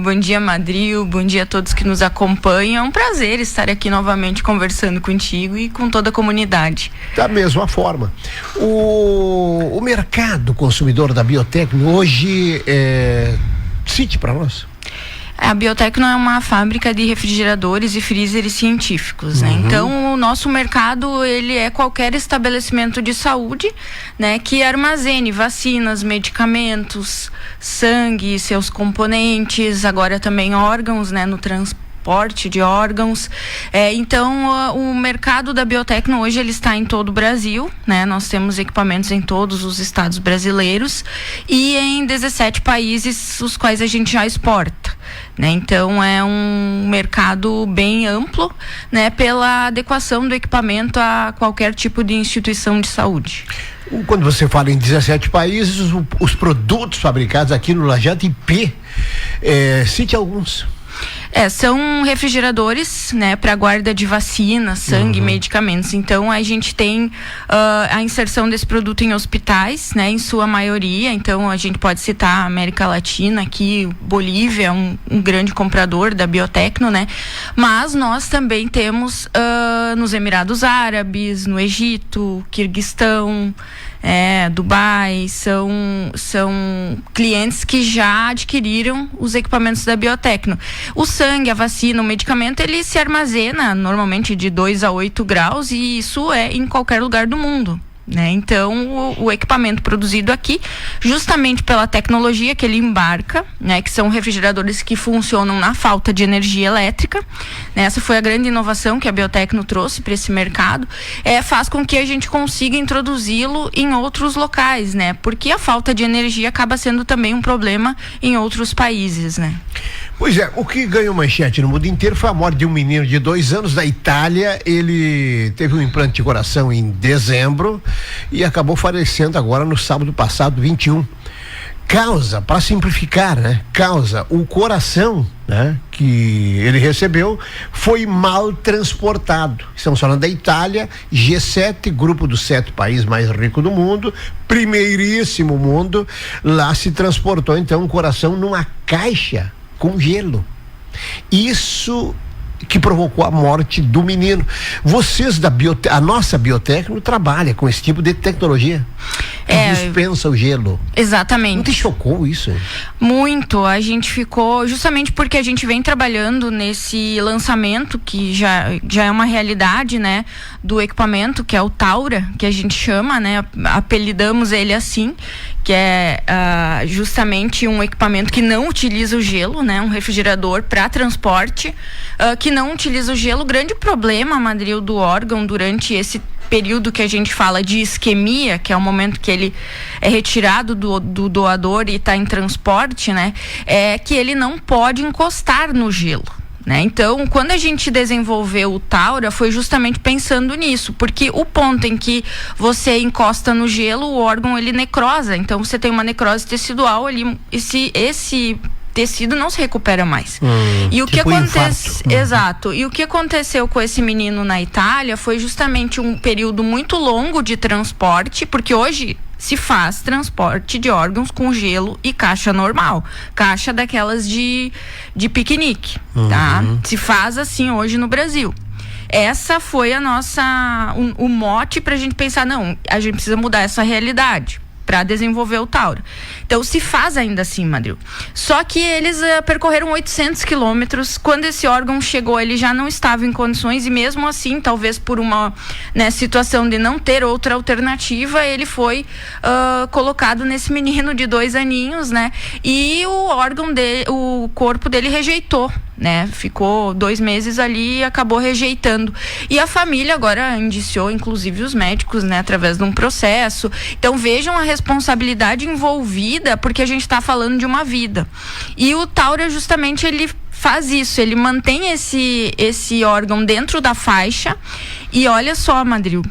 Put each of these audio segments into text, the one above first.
Bom dia, Madril, bom dia a todos que nos acompanham. É um prazer estar aqui novamente conversando contigo e com toda a comunidade. Da mesma forma, o mercado consumidor da Biotecno hoje, cite para nós. A Biotecno é uma fábrica de refrigeradores e freezers científicos, né? Então, o nosso mercado, ele é qualquer estabelecimento de saúde, né, que armazene vacinas, medicamentos, sangue, seus componentes, agora também órgãos, né, no transporte de órgãos. Então, o mercado da Biotecno hoje ele está em todo o Brasil, né? Nós temos equipamentos em todos os estados brasileiros e em 17 países os quais a gente já exporta, né? Então, é um mercado bem amplo, né? Pela adequação do equipamento a qualquer tipo de instituição de saúde. Quando você fala em 17 países, os produtos fabricados aqui no Lajado IP, cite alguns. São refrigeradores, né, para guarda de vacinas, sangue, medicamentos. Então, a gente tem a inserção desse produto em hospitais, né, em sua maioria. Então, a gente pode citar a América Latina aqui, Bolívia, um grande comprador da Biotecno, né? Mas nós também temos nos Emirados Árabes, no Egito, Quirguistão, Dubai, são clientes que já adquiriram os equipamentos da Biotecno. O sangue, a vacina, o medicamento, ele se armazena normalmente de 2 a 8 graus e isso é em qualquer lugar do mundo, né? Então, o equipamento produzido aqui, justamente pela tecnologia que ele embarca, né, que são refrigeradores que funcionam na falta de energia elétrica, né? Essa foi a grande inovação que a Biotecno trouxe para esse mercado, faz com que a gente consiga introduzi-lo em outros locais, né? Porque a falta de energia acaba sendo também um problema em outros países, né? Pois é, o que ganhou manchete no mundo inteiro foi a morte de um menino de 2 anos da Itália. Ele teve um implante de coração em dezembro e acabou falecendo agora no sábado passado, 21. Causa, para simplificar, né? O coração, né, que ele recebeu foi mal transportado. Estamos falando da Itália, G7, grupo dos 7 países mais ricos do mundo, primeiríssimo mundo. Lá se transportou então um coração numa caixa com gelo. Isso que provocou a morte do menino. Vocês a nossa Biotecno trabalha com esse tipo de tecnologia que dispensa o gelo. Exatamente. Não te chocou isso? Muito. A gente ficou, justamente porque a gente vem trabalhando nesse lançamento que já é uma realidade, né, do equipamento, que é o Taura, que a gente chama, né, apelidamos ele assim, que é justamente um equipamento que não utiliza o gelo, né, um refrigerador para transporte, que não utiliza o gelo. O grande problema, Madril, do órgão durante esse período que a gente fala de isquemia, que é o momento que ele é retirado do doador e está em transporte, né, é que ele não pode encostar no gelo, né? Então, quando a gente desenvolveu o Taura, foi justamente pensando nisso, porque o ponto em que você encosta no gelo, o órgão ele necrosa, então você tem uma necrose tecidual ali, esse tecido não se recupera mais. E o que acontece, exato. E o que aconteceu com esse menino na Itália foi justamente um período muito longo de transporte, porque hoje se faz transporte de órgãos com gelo e caixa normal, caixa daquelas de piquenique, tá? Se faz assim hoje no Brasil. Essa foi o mote pra gente pensar, não, a gente precisa mudar essa realidade para desenvolver o Taura. Então, se faz ainda assim, Madril. Só que eles percorreram 800 quilômetros. Quando esse órgão chegou, ele já não estava em condições e mesmo assim, talvez por uma, né, situação de não ter outra alternativa, ele foi colocado nesse menino de 2 aninhos, né? E o corpo dele rejeitou, né? Ficou 2 meses ali e acabou rejeitando. E a família agora indiciou, inclusive, os médicos, né? Através de um processo. Então, vejam a responsabilidade envolvida, porque a gente está falando de uma vida. E o Taura, justamente, ele faz isso, ele mantém esse órgão dentro da faixa. E olha só, Madril,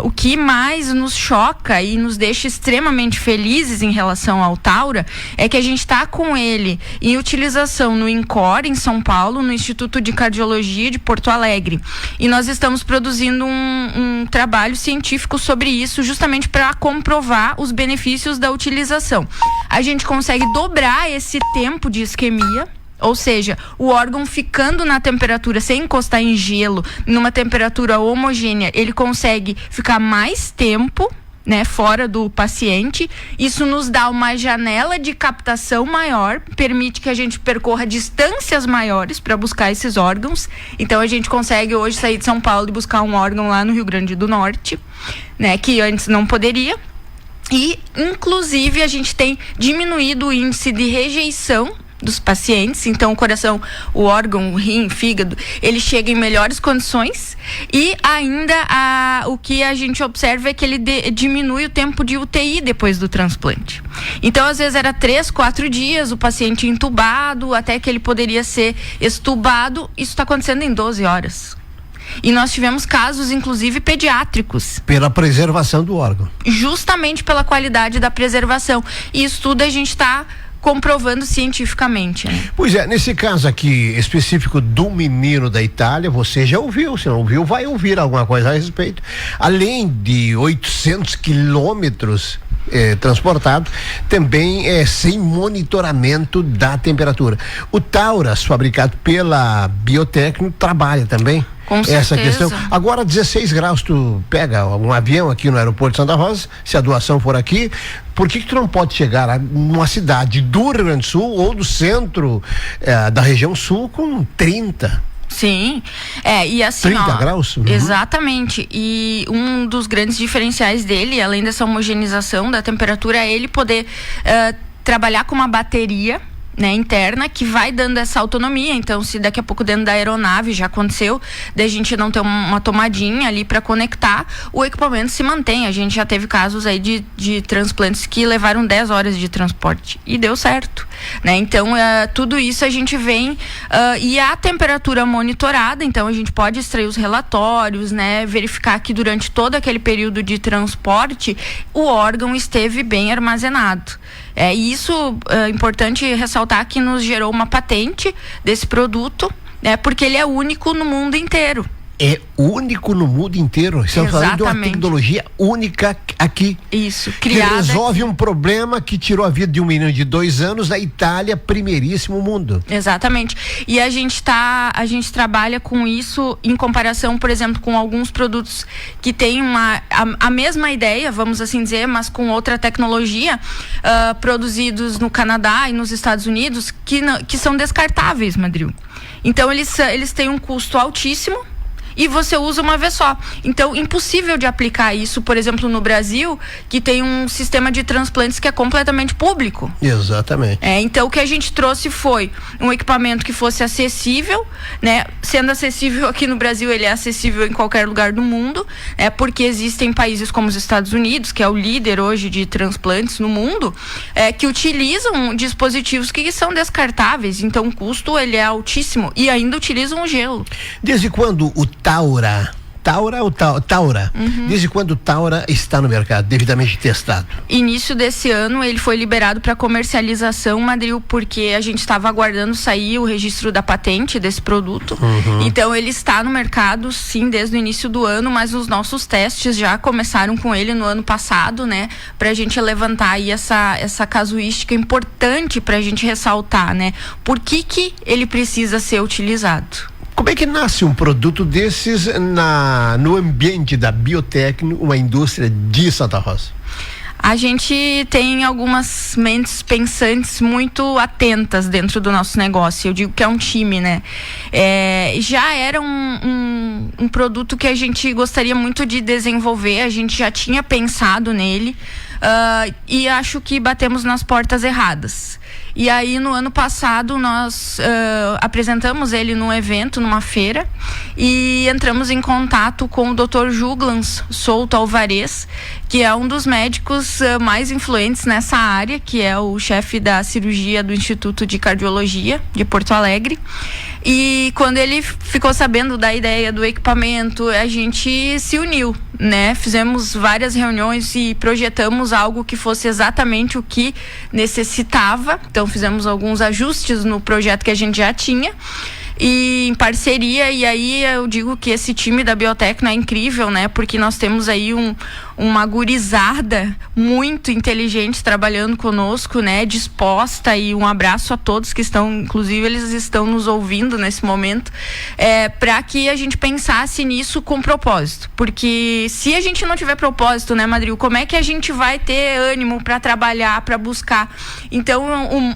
o que mais nos choca e nos deixa extremamente felizes em relação ao Taura é que a gente está com ele em utilização no INCOR, em São Paulo, no Instituto de Cardiologia de Porto Alegre. E nós estamos produzindo um trabalho científico sobre isso, justamente para comprovar os benefícios da utilização. A gente consegue dobrar esse tempo de isquemia, Ou seja, o órgão ficando na temperatura, sem encostar em gelo, numa temperatura homogênea, ele consegue ficar mais tempo, né, fora do paciente. Isso nos dá uma janela de captação maior, permite que a gente percorra distâncias maiores para buscar esses órgãos. Então a gente consegue hoje sair de São Paulo e buscar um órgão lá no Rio Grande do Norte, né, que antes não poderia. E, inclusive, a gente tem diminuído o índice de rejeição dos pacientes. Então o coração, o órgão, o rim, o fígado, ele chega em melhores condições. E ainda o que a gente observa é que ele diminui o tempo de UTI depois do transplante. Então às vezes era 3, 4 dias o paciente entubado, até que ele poderia ser extubado. Isso está acontecendo em 12 horas. E nós tivemos casos, inclusive, pediátricos. Pela preservação do órgão. Justamente pela qualidade da preservação. E isso tudo a gente está comprovando cientificamente, né? Pois é, nesse caso aqui específico do menino da Itália, você já ouviu, se não ouviu, vai ouvir alguma coisa a respeito. Além de 800 quilômetros transportado, também sem monitoramento da temperatura. O Tauras, fabricado pela Biotecno, trabalha também com essa certeza. questão. Agora 16 graus, tu pega um avião aqui no aeroporto de Santa Rosa, se a doação for aqui, por que tu não pode chegar numa cidade do Rio Grande do Sul ou do centro da região sul com 30? Sim, e assim, 30 graus? Uhum. Exatamente. E um dos grandes diferenciais dele, além dessa homogeneização da temperatura, é ele poder trabalhar com uma bateria, né, interna, que vai dando essa autonomia. Então, se daqui a pouco dentro da aeronave já aconteceu, da gente não ter uma tomadinha ali para conectar, o equipamento se mantém. A gente já teve casos aí de transplantes que levaram 10 horas de transporte e deu certo, né? Então, tudo isso a gente vem e a temperatura monitorada, então a gente pode extrair os relatórios, né, verificar que durante todo aquele período de transporte o órgão esteve bem armazenado. E isso é importante ressaltar que nos gerou uma patente desse produto, né, porque ele é único no mundo inteiro. É único no mundo inteiro. Estamos falando de uma tecnologia única aqui. Isso, criada. Que resolve um problema que tirou a vida de um menino de 2 anos na Itália, primeiríssimo mundo. Exatamente. E a gente trabalha com isso em comparação, por exemplo, com alguns produtos que têm a mesma ideia, vamos assim dizer, mas com outra tecnologia, produzidos no Canadá e nos Estados Unidos, que são descartáveis, Madril. Então eles têm um custo altíssimo e você usa uma vez só. Então, impossível de aplicar isso, por exemplo, no Brasil, que tem um sistema de transplantes que é completamente público. Exatamente. Então, o que a gente trouxe foi um equipamento que fosse acessível, né? Sendo acessível aqui no Brasil, ele é acessível em qualquer lugar do mundo, porque existem países como os Estados Unidos, que é o líder hoje de transplantes no mundo, que utilizam dispositivos que são descartáveis. Então, o custo ele é altíssimo e ainda utilizam o gelo. Desde quando o Taura? Uhum. Desde quando o Taura está no mercado, devidamente testado? Início desse ano ele foi liberado para comercialização, Madril, porque a gente estava aguardando sair o registro da patente desse produto. Uhum. Então ele está no mercado, sim, desde o início do ano, mas os nossos testes já começaram com ele no ano passado, né? Pra gente levantar aí essa casuística importante pra gente ressaltar, né? Por que ele precisa ser utilizado? Como é que nasce um produto desses no ambiente da Biotecno, uma indústria de Santa Rosa? A gente tem algumas mentes pensantes muito atentas dentro do nosso negócio. Eu digo que é um time, né? Já era um produto que a gente gostaria muito de desenvolver, a gente já tinha pensado nele, e acho que batemos nas portas erradas. E aí, no ano passado, nós apresentamos ele num evento, numa feira, e entramos em contato com o Dr. Juglans Souto Alvarez, que é um dos médicos mais influentes nessa área, que é o chefe da cirurgia do Instituto de Cardiologia de Porto Alegre. E quando ele ficou sabendo da ideia do equipamento, a gente se uniu, né? Fizemos várias reuniões e projetamos algo que fosse exatamente o que necessitava. Então fizemos alguns ajustes no projeto que a gente já tinha e em parceria, e aí eu digo que esse time da Biotecno é incrível, né? Porque nós temos aí uma gurizada muito inteligente trabalhando conosco, né, disposta, e um abraço a todos que estão, inclusive eles estão nos ouvindo nesse momento, para que a gente pensasse nisso com propósito, porque se a gente não tiver propósito, né, Madril, como é que a gente vai ter ânimo para trabalhar, para buscar? Então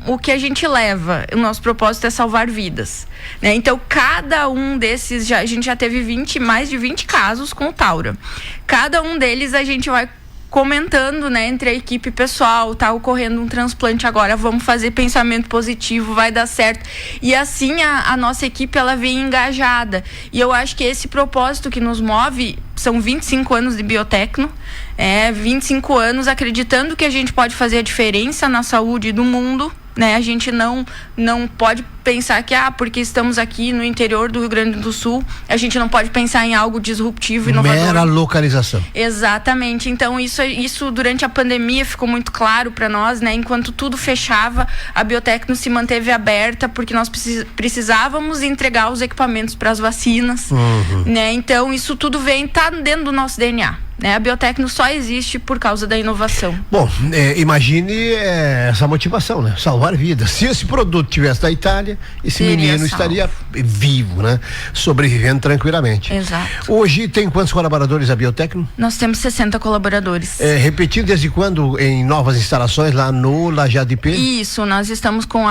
o que a gente leva, o nosso propósito é salvar vidas, né? Então cada um desses, a gente já teve mais de 20 casos com o Taura. Cada um deles a gente vai comentando, né, entre a equipe pessoal, tá ocorrendo um transplante agora, vamos fazer pensamento positivo, vai dar certo. E assim a nossa equipe, ela vem engajada. E eu acho que esse propósito que nos move são 25 anos de biotecno, 25 anos acreditando que a gente pode fazer a diferença na saúde do mundo, né? A gente não pode pensar que porque estamos aqui no interior do Rio Grande do Sul, a gente não pode pensar em algo disruptivo, inovador. Mera localização. Exatamente. Então isso durante a pandemia ficou muito claro para nós, né? Enquanto tudo fechava, a Biotecno se manteve aberta porque nós precisávamos entregar os equipamentos para as vacinas, né? Então isso tudo tá dentro do nosso DNA. Né? A Biotecno só existe por causa da inovação. Bom, imagine essa motivação, né? Salvar vidas. Se esse produto tivesse da Itália, esse menino estaria vivo, né? Sobrevivendo tranquilamente. Exato. Hoje tem quantos colaboradores a Biotecno? Nós temos 60 colaboradores. Repetindo desde quando em novas instalações lá no Lajeado IP? Isso, nós estamos com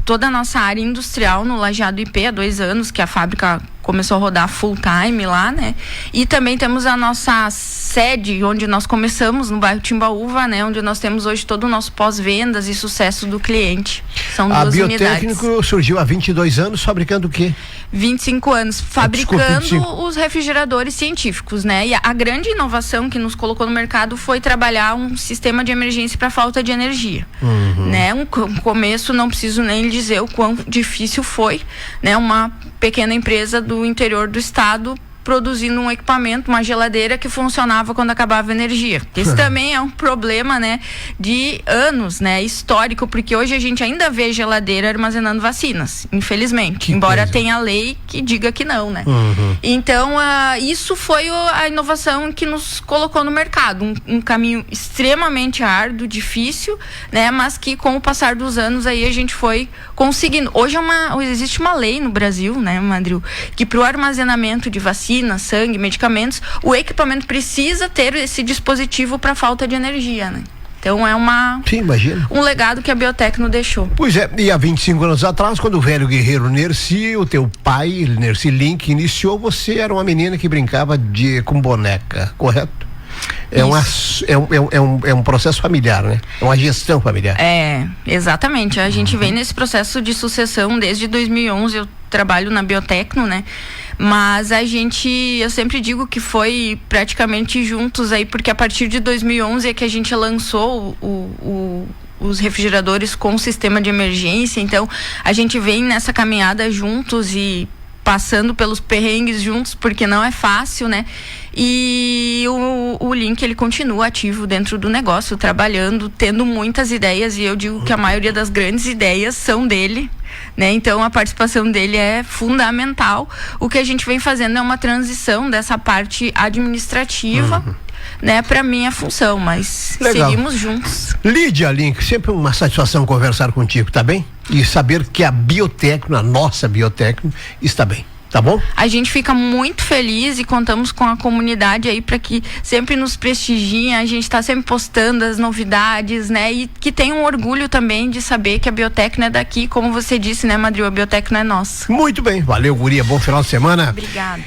toda a nossa área industrial no Lajeado IP há 2 anos, que a fábrica começou a rodar full time lá, né? E também temos a nossa sede, onde nós começamos, no bairro Timbaúva, né? Onde nós temos hoje todo o nosso pós-vendas e sucesso do cliente. São 2 unidades. A Biotécnico surgiu há 22 anos, fabricando o quê? 25 anos, fabricando os refrigeradores científicos, né? E a grande inovação que nos colocou no mercado foi trabalhar um sistema de emergência para falta de energia, né? Um começo, não preciso nem lhe dizer o quão difícil foi, né? Uma pequena empresa do interior do estado produzindo um equipamento, uma geladeira que funcionava quando acabava a energia. Esse também é um problema, né, de anos, né, histórico, porque hoje a gente ainda vê geladeira armazenando vacinas, infelizmente, embora tenha lei que diga que não, né? Então, isso foi a inovação que nos colocou no mercado, um caminho extremamente árduo, difícil, né, mas que com o passar dos anos aí a gente foi conseguindo. Hoje existe uma lei no Brasil, né, Madril, que para o armazenamento de vacina, sangue, medicamentos, o equipamento precisa ter esse dispositivo para falta de energia, né? Então Sim, imagina. Um legado que a Biotecno deixou. Pois é, e há 25 anos atrás, quando o velho guerreiro Nerci, o teu pai, Nerci Link, iniciou, você era uma menina que brincava com boneca, correto? É um processo familiar, né? É uma gestão familiar. Exatamente. A gente vem nesse processo de sucessão desde 2011. Eu trabalho na Biotecno, né? Mas eu sempre digo que foi praticamente juntos aí, porque a partir de 2011 é que a gente lançou os refrigeradores com sistema de emergência. Então, a gente vem nessa caminhada juntos e passando pelos perrengues juntos, porque não é fácil, né? E o Link, ele continua ativo dentro do negócio, trabalhando, tendo muitas ideias, e eu digo que a maioria das grandes ideias são dele, né? Então a participação dele é fundamental. O que a gente vem fazendo é uma transição dessa parte administrativa, né, para minha função, mas seguimos juntos. Lídia Link, sempre uma satisfação conversar contigo, tá bem? E saber que a Biotecno, a nossa Biotecno, está bem. Tá bom? A gente fica muito feliz e contamos com a comunidade aí para que sempre nos prestigiem. A gente está sempre postando as novidades, né? E que tem um orgulho também de saber que a Biotecno é daqui, como você disse, né, Madril? A Biotecno é nossa. Muito bem, valeu, guria, bom final de semana. Obrigada.